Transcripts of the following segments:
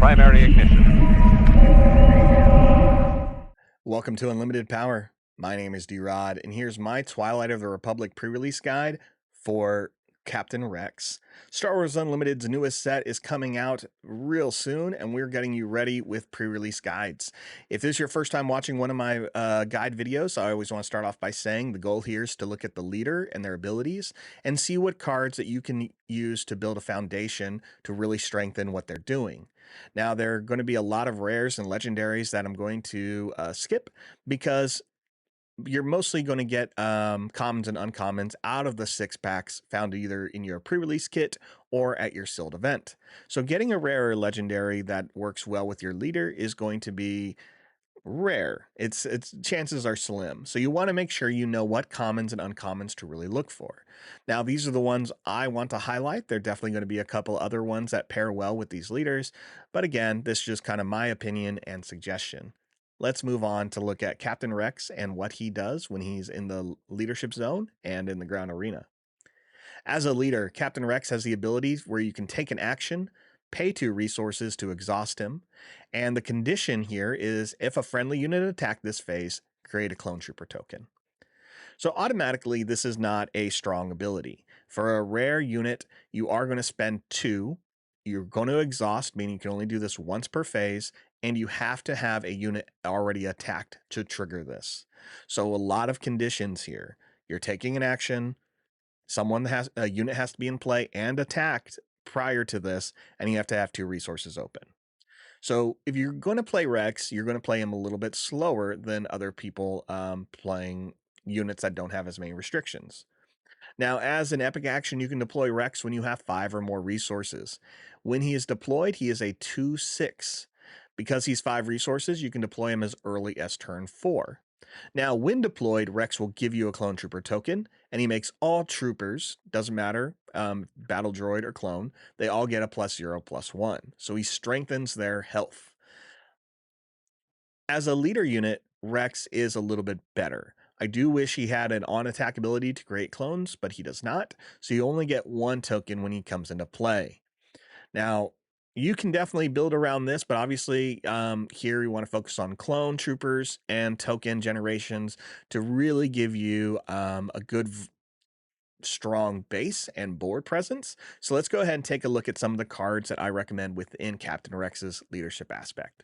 primary ignition. Welcome to Unlimited Power. My name is D-Rod, and here's my Twilight of the Republic pre-release guide for Captain Rex. Star Wars Unlimited's newest set is coming out real soon, and we're getting you ready with pre-release guides. If this is your first time watching one of my guide videos, I always want to start off by saying the goal here is to look at the leader and their abilities and see what cards that you can use to build a foundation to really strengthen what they're doing. Now, there are going to be a lot of rares and legendaries that I'm going to skip because you're mostly going to get commons and uncommons out of the 6-packs found either in your pre-release kit or at your sealed event. So getting a rare or legendary that works well with your leader is going to be rare. Its chances are slim. So you want to make sure you know what commons and uncommons to really look for. Now, these are the ones I want to highlight. There are definitely going to be a couple other ones that pair well with these leaders. But again, this is just kind of my opinion and suggestion. Let's move on to look at Captain Rex and what he does when he's in the leadership zone and in the ground arena. As a leader, Captain Rex has the abilities where you can take an action, pay 2 resources to exhaust him, and the condition here is if a friendly unit attacked this phase, create a clone trooper token. So automatically, this is not a strong ability. For a rare unit, you are going to spend 2. You're going to exhaust, meaning you can only do this once per phase, and you have to have a unit already attacked to trigger this. So a lot of conditions here. You're taking an action, a unit has to be in play and attacked prior to this, and you have to have 2 resources open. So if you're going to play Rex, you're going to play him a little bit slower than other people playing units that don't have as many restrictions. Now, as an epic action, you can deploy Rex when you have 5 or more resources. When he is deployed, he is a 2/6. Because he's 5 resources, you can deploy him as early as turn 4. Now, when deployed, Rex will give you a clone trooper token, and he makes all troopers, doesn't matter, battle droid or clone, they all get a +0/+1. So he strengthens their health. As a leader unit, Rex is a little bit better. I do wish he had an on-attack ability to create clones, but he does not, so you only get 1 token when he comes into play. Now, you can definitely build around this, but obviously here we want to focus on clone troopers and token generations to really give you a good, strong base and board presence. So let's go ahead and take a look at some of the cards that I recommend within Captain Rex's leadership aspect.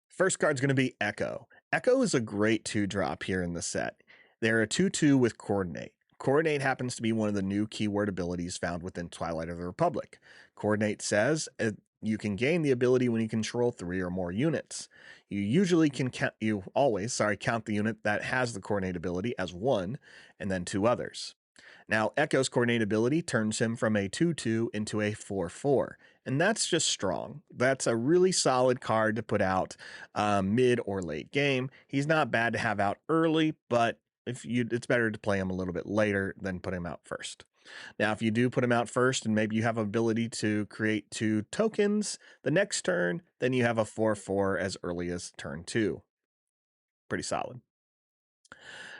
First card's going to be Echo. Echo is a great 2-drop here in the set. They're a 2/2 with Coordinate. Coordinate happens to be one of the new keyword abilities found within Twilight of the Republic. Coordinate says you can gain the ability when you control 3 or more units. You always count the unit that has the Coordinate ability as 1 and then 2 others. Now, Echo's Coordinate ability turns him from a 2/2 into a 4/4, and that's just strong. That's a really solid card to put out mid or late game. He's not bad to have out early, but it's better to play him a little bit later than put him out first. Now, if you do put him out first and maybe you have ability to create 2 tokens the next turn, then you have a 4/4 as early as turn 2. Pretty solid.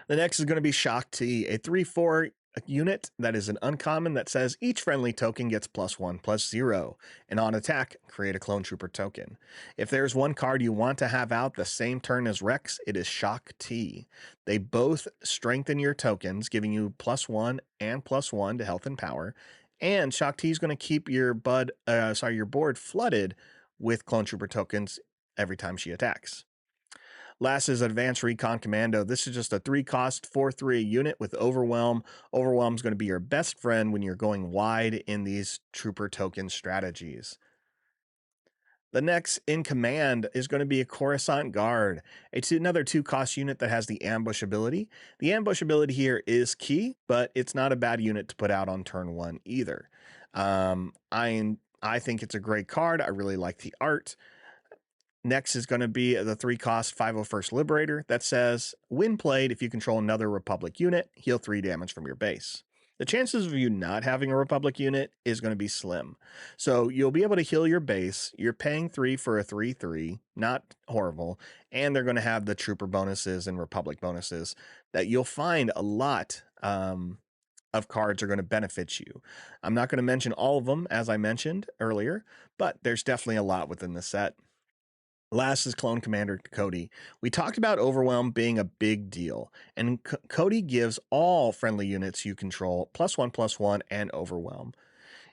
The next is going to be Shock T, a 3/4 unit that is an uncommon that says each friendly token gets +1/+0, and on attack, create a clone trooper token. If there's one card you want to have out the same turn as Rex, it is Shock T. They both strengthen your tokens, giving you +1 and +1 to health and power, and Shock T is going to keep your board flooded with clone trooper tokens every time she attacks. Last is Advanced Recon Commando. This is just a 3-cost 4/3 unit with Overwhelm. Overwhelm is going to be your best friend when you're going wide in these trooper token strategies. The next in command is going to be a Coruscant Guard. It's another 2-cost unit that has the ambush ability. The ambush ability here is key, but it's not a bad unit to put out on turn 1 either. I think it's a great card. I really like the art. Next is going to be the 3-cost 501st Liberator that says, when played, if you control another Republic unit, heal 3 damage from your base. The chances of you not having a Republic unit is going to be slim. So you'll be able to heal your base. You're paying 3 for a 3/3, not horrible. And they're going to have the Trooper bonuses and Republic bonuses that you'll find a lot of cards are going to benefit you. I'm not going to mention all of them, as I mentioned earlier, but there's definitely a lot within the set. Last is Clone Commander Cody. We talked about Overwhelm being a big deal, and Cody gives all friendly units you control +1/+1 and Overwhelm.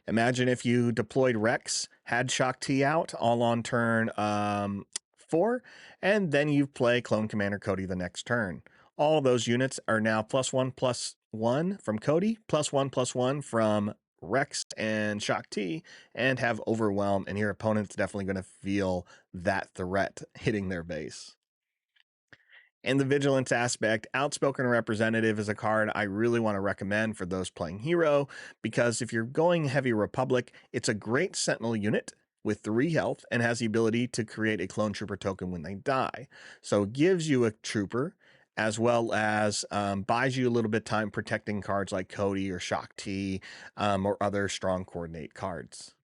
Imagine if you deployed Rex, had Shock T out all on turn 4, and then you play Clone Commander Cody the next turn. All those units are now +1/+1 from Cody, +1/+1 from Rex and Shock T, and have Overwhelm, and your opponent's definitely going to feel that threat hitting their base. And the Vigilance aspect, Outspoken Representative is a card I really want to recommend for those playing Hero, because if you're going Heavy Republic, it's a great Sentinel unit with 3 health and has the ability to create a Clone Trooper token when they die. So it gives you a Trooper, as well as buys you a little bit of time protecting cards like Cody or Shock T or other strong Coordinate cards.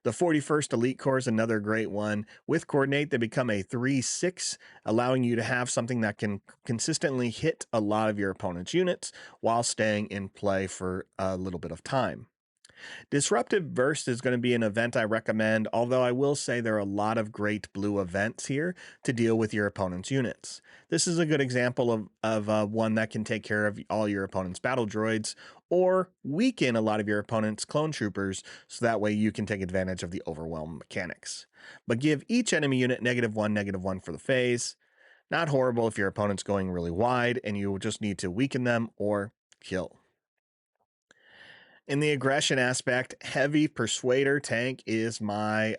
The 41st Elite Corps is another great one. With Coordinate, they become a 3/6, allowing you to have something that can consistently hit a lot of your opponent's units while staying in play for a little bit of time. Disruptive Burst is going to be an event I recommend, although I will say there are a lot of great blue events here to deal with your opponent's units. This is a good example of one that can take care of all your opponent's battle droids or weaken a lot of your opponent's clone troopers, so that way you can take advantage of the overwhelm mechanics. But give each enemy unit -1/-1 for the phase. Not horrible if your opponent's going really wide and you just need to weaken them or kill. In the aggression aspect, Heavy Persuader tank is my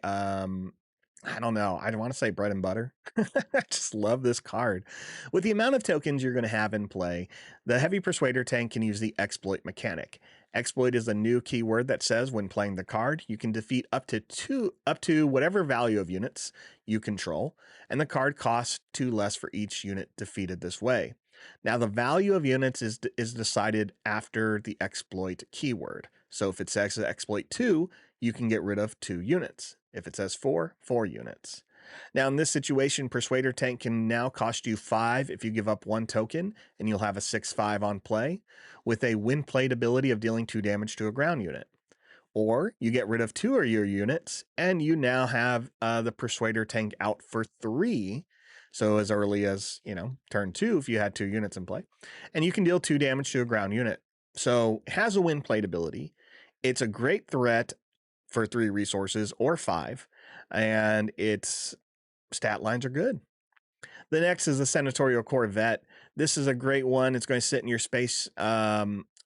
I don't know, I don't want to say bread and butter. I just love this card. With the amount of tokens you're going to have in play, the Heavy Persuader tank can use the exploit mechanic. Exploit is a new keyword that says when playing the card, you can defeat up to whatever value of units you control, and the card costs 2 less for each unit defeated this way. Now, the value of units is decided after the exploit keyword. So if it says exploit 2, you can get rid of 2 units. If it says 4, 4 units. Now, in this situation, Persuader Tank can now cost you 5 if you give up 1 token, and you'll have a 6/5 on play, with a win played ability of dealing 2 damage to a ground unit. Or you get rid of 2 of your units, and you now have the Persuader Tank out for 3. So as early as, turn 2 if you had 2 units in play. And you can deal 2 damage to a ground unit. So it has a win played ability. It's a great threat for 3 resources or 5. And its stat lines are good. The next is the Senatorial Corvette. This is a great one. It's going to sit in your space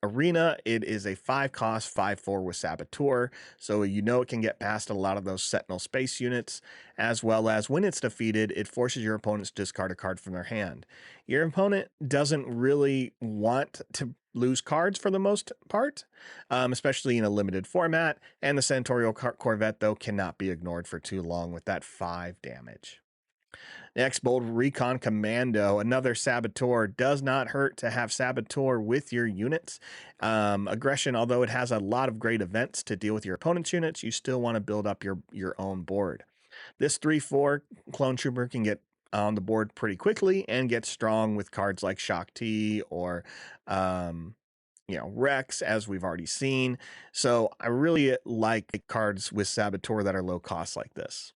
arena. It is a 5-cost 5/4 with Saboteur, so it can get past a lot of those Sentinel space units, as well as when it's defeated, it forces your opponents to discard a card from their hand. Your opponent doesn't really want to lose cards for the most part, especially in a limited format, and the Senatorial Corvette, though, cannot be ignored for too long with that 5 damage. Next, Bold Recon Commando, another Saboteur. Does not hurt to have Saboteur with your units. Aggression, although it has a lot of great events to deal with your opponent's units, you still want to build up your own board. This 3/4 Clone Trooper can get on the board pretty quickly and get strong with cards like Shock T or Rex, as we've already seen. So I really like cards with Saboteur that are low cost like this.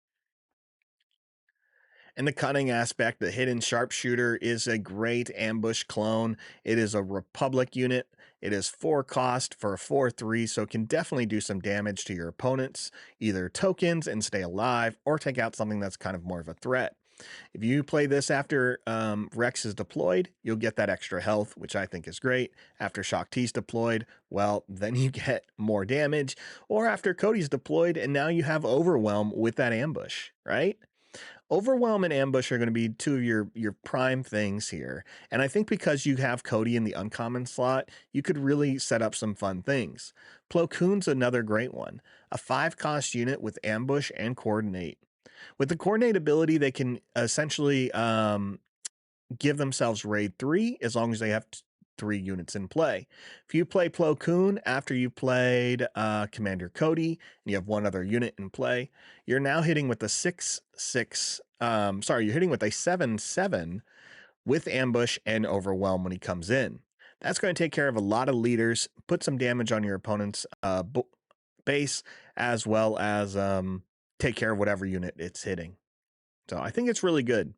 And the cunning aspect, the hidden sharpshooter is a great ambush clone. It is a Republic unit. It is 4 cost for a 4/3, so it can definitely do some damage to your opponents, either tokens and stay alive, or take out something that's kind of more of a threat. If you play this after Rex is deployed, you'll get that extra health, which I think is great. After Shock T's deployed, well, then you get more damage. Or after Cody's deployed, and now you have Overwhelm with that ambush, right? Overwhelm and Ambush are going to be 2 of your prime things here. And I think because you have Cody in the uncommon slot, you could really set up some fun things. Plo Koon's another great one. A 5-cost unit with Ambush and Coordinate. With the Coordinate ability, they can essentially give themselves Raid 3 as long as they have 3 units in play. If you play Plo Koon after you played Commander Cody and you have 1 other unit in play, you're now hitting with a 6/6. You're hitting with a 7/7 with Ambush and Overwhelm when he comes in. That's going to take care of a lot of leaders, put some damage on your opponent's base, as well as take care of whatever unit it's hitting. So I think it's really good.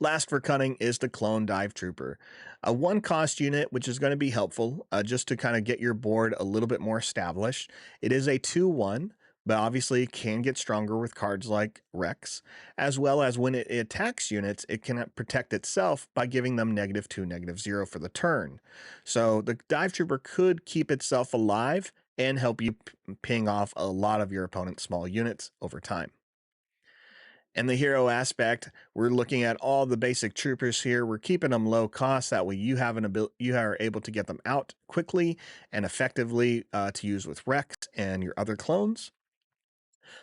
Last for cunning is the Clone Dive Trooper, a one cost unit, which is going to be helpful just to kind of get your board a little bit more established. It is a 2/1, but obviously it can get stronger with cards like Rex, as well as when it attacks units, it can protect itself by giving them -2, -0 for the turn. So the Dive Trooper could keep itself alive and help you ping off a lot of your opponent's small units over time. And the hero aspect, we're looking at all the basic troopers here. We're keeping them low cost. That way you are able to get them out quickly and effectively to use with Rex and your other clones.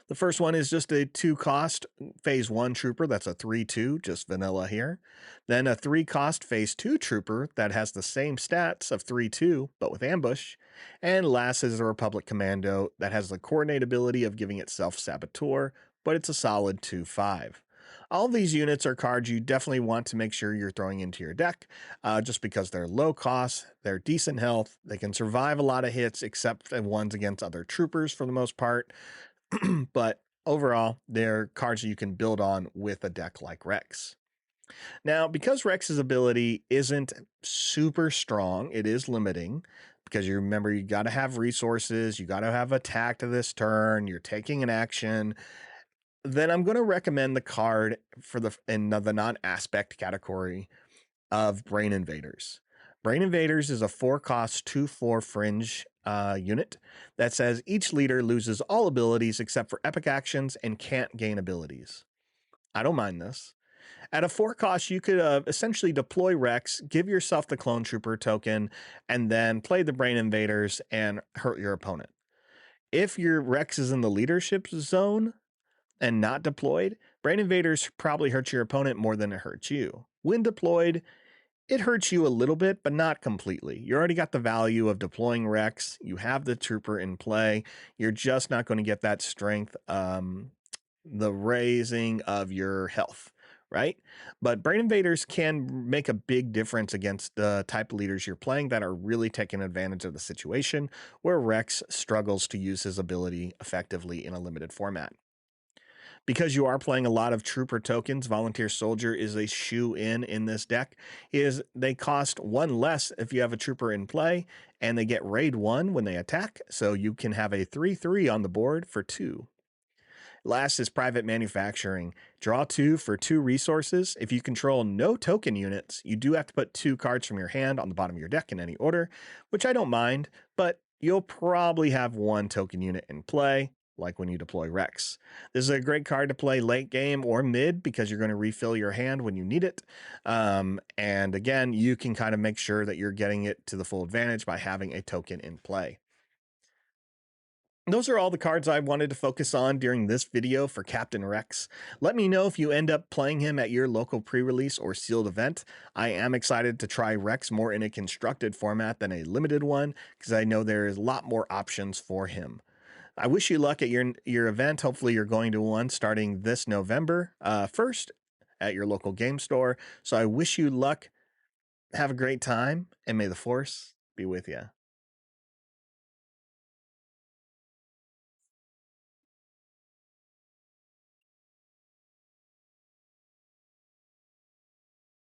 The first one is just a 2 cost phase 1 trooper. That's a 3/2, just vanilla here. Then a 3 cost phase 2 trooper that has the same stats of 3/2, but with ambush. And last is a Republic Commando that has the coordinate ability of giving itself Saboteur, but it's a solid 2/5. All of these units are cards you definitely want to make sure you're throwing into your deck, just because they're low cost, they're decent health, they can survive a lot of hits except the ones against other troopers for the most part. But overall, they're cards that you can build on with a deck like Rex. Now, because Rex's ability isn't super strong, it is limiting because you remember you got to have resources, you got to have attack to this turn, you're taking an action. Then I'm going to recommend the card for in the non-aspect category of Brain Invaders. Brain Invaders is a 4 cost 2/4 fringe unit that says each leader loses all abilities except for epic actions and can't gain abilities. I don't mind this. At a 4 cost, you could essentially deploy Rex, give yourself the Clone Trooper token, and then play the Brain Invaders and hurt your opponent. If your Rex is in the leadership zone and not deployed, Brain Invaders probably hurt your opponent more than it hurts you. When deployed, it hurts you a little bit, but not completely. You already got the value of deploying Rex. You have the trooper in play. You're just not going to get that strength, the raising of your health, right? But Brain Invaders can make a big difference against the type of leaders you're playing that are really taking advantage of the situation where Rex struggles to use his ability effectively in a limited format. Because you are playing a lot of trooper tokens, Volunteer Soldier is a shoe in this deck. They cost 1 less if you have a trooper in play, and they get raid 1 when they attack, so you can have a 3/3 on the board for 2. Last is Private Manufacturing. Draw 2 for 2 resources. If you control no token units, you do have to put 2 cards from your hand on the bottom of your deck in any order, which I don't mind, but you'll probably have 1 token unit in play, like when you deploy Rex. This is a great card to play late game or mid because you're going to refill your hand when you need it. And again, you can kind of make sure that you're getting it to the full advantage by having a token in play. Those are all the cards I wanted to focus on during this video for Captain Rex. Let me know if you end up playing him at your local pre-release or sealed event. I am excited to try Rex more in a constructed format than a limited one because I know there is a lot more options for him. I wish you luck at your event. Hopefully you're going to one starting this November 1st at your local game store. So I wish you luck. Have a great time, and may the Force be with you.